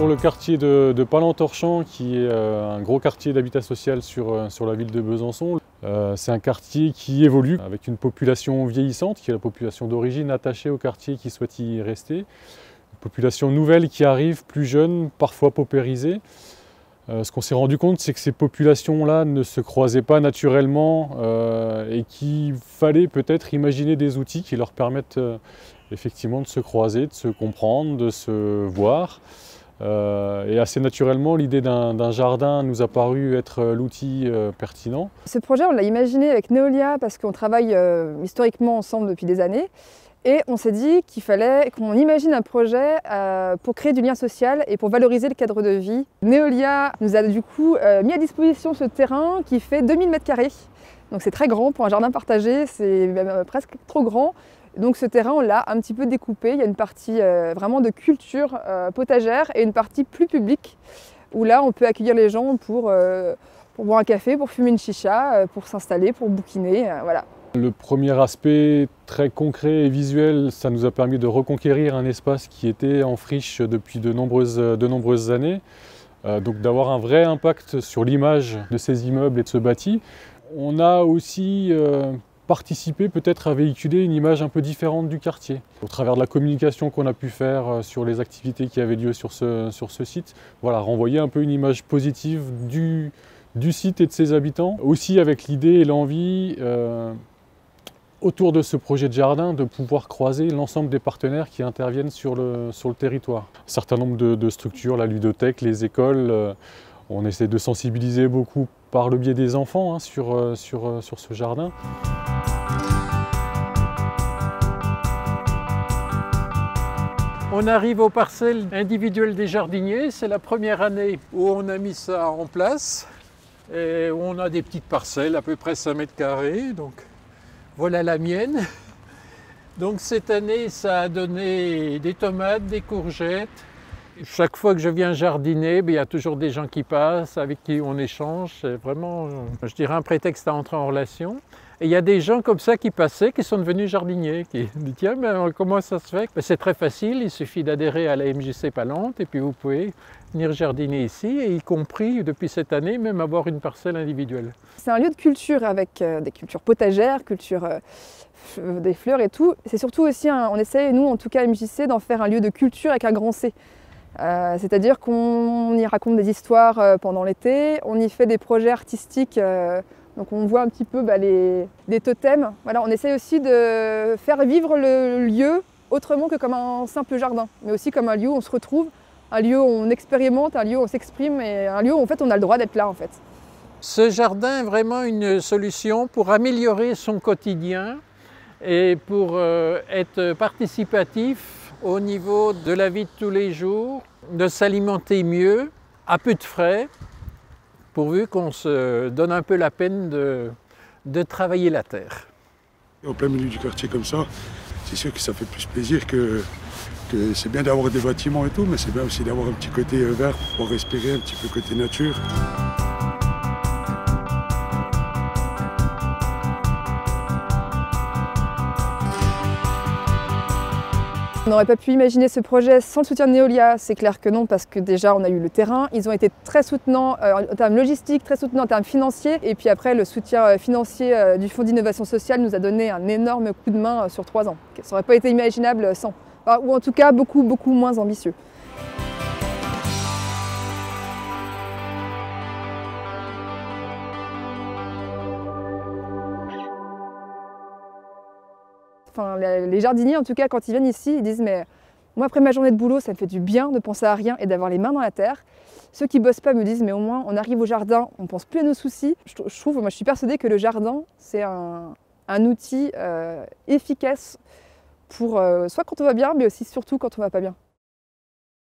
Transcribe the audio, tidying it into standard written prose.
sur le quartier de Palentorchamps, qui est un gros quartier d'habitat social sur la ville de Besançon. C'est un quartier qui évolue avec une population vieillissante, qui est la population d'origine attachée au quartier qui souhaite y rester. Une population nouvelle qui arrive, plus jeune, parfois paupérisée. Ce qu'on s'est rendu compte, c'est que ces populations-là ne se croisaient pas naturellement et qu'il fallait peut-être imaginer des outils qui leur permettent effectivement de se croiser, de se comprendre, de se voir. Et assez naturellement, l'idée d'un jardin nous a paru être l'outil pertinent. Ce projet, on l'a imaginé avec Neolia parce qu'on travaille historiquement ensemble depuis des années. Et on s'est dit qu'il fallait qu'on imagine un projet pour créer du lien social et pour valoriser le cadre de vie. Neolia nous a du coup mis à disposition ce terrain qui fait 2000 m². Donc c'est très grand pour un jardin partagé, c'est même presque trop grand. Donc ce terrain, on l'a un petit peu découpé. Il y a une partie vraiment de culture potagère et une partie plus publique où là on peut accueillir les gens pour boire un café, pour fumer une chicha, pour s'installer, pour bouquiner, voilà. Le premier aspect très concret et visuel, ça nous a permis de reconquérir un espace qui était en friche depuis de nombreuses années. Donc d'avoir un vrai impact sur l'image de ces immeubles et de ce bâti. On a aussi participé peut-être à véhiculer une image un peu différente du quartier. Au travers de la communication qu'on a pu faire sur les activités qui avaient lieu sur ce site, voilà, renvoyer un peu une image positive du site et de ses habitants. Aussi avec l'idée et l'envie autour de ce projet de jardin, de pouvoir croiser l'ensemble des partenaires qui interviennent sur le territoire. Un certain nombre de structures, la ludothèque, les écoles, on essaie de sensibiliser beaucoup par le biais des enfants sur ce jardin. On arrive aux parcelles individuelles des jardiniers, c'est la première année où on a mis ça en place. Et on a des petites parcelles, à peu près 5 m², donc voilà la mienne. Donc cette année, ça a donné des tomates, des courgettes. Chaque fois que je viens jardiner, il y a toujours des gens qui passent, avec qui on échange. C'est vraiment, je dirais, un prétexte à entrer en relation. Et il y a des gens comme ça qui passaient, qui sont devenus jardiniers, qui disent « Tiens, mais comment ça se fait ?» C'est très facile, il suffit d'adhérer à la MJC Palente et puis vous pouvez venir jardiner ici, et y compris depuis cette année, même avoir une parcelle individuelle. C'est un lieu de culture avec des cultures potagères, des fleurs et tout. C'est surtout aussi, on essaie, nous en tout cas MJC, d'en faire un lieu de culture avec un grand C. C'est-à-dire qu'on y raconte des histoires pendant l'été, on y fait des projets artistiques. Donc on voit un petit peu des totems. Voilà, on essaie aussi de faire vivre le lieu autrement que comme un simple jardin, mais aussi comme un lieu où on se retrouve, un lieu où on expérimente, un lieu où on s'exprime et un lieu où en fait on a le droit d'être là en fait. Ce jardin est vraiment une solution pour améliorer son quotidien et pour être participatif au niveau de la vie de tous les jours, de s'alimenter mieux, à peu de frais, pourvu qu'on se donne un peu la peine de travailler la terre. En plein milieu du quartier comme ça, c'est sûr que ça fait plus plaisir que c'est bien d'avoir des bâtiments et tout, mais c'est bien aussi d'avoir un petit côté vert pour pouvoir respirer, un petit peu côté nature. On n'aurait pas pu imaginer ce projet sans le soutien de Neolia, c'est clair que non, parce que déjà on a eu le terrain, ils ont été très soutenants en termes logistiques, très soutenants en termes financiers, et puis après le soutien financier du Fonds d'innovation sociale nous a donné un énorme coup de main sur 3 ans. Ça n'aurait pas été imaginable sans, ou en tout cas beaucoup moins ambitieux. Enfin, les jardiniers, en tout cas, quand ils viennent ici, ils disent « mais moi, après ma journée de boulot, ça me fait du bien de penser à rien et d'avoir les mains dans la terre ». Ceux qui ne bossent pas me disent « mais au moins, on arrive au jardin, on ne pense plus à nos soucis ». Moi, je suis persuadée que le jardin, c'est un outil efficace pour soit quand on va bien, mais aussi surtout quand on ne va pas bien.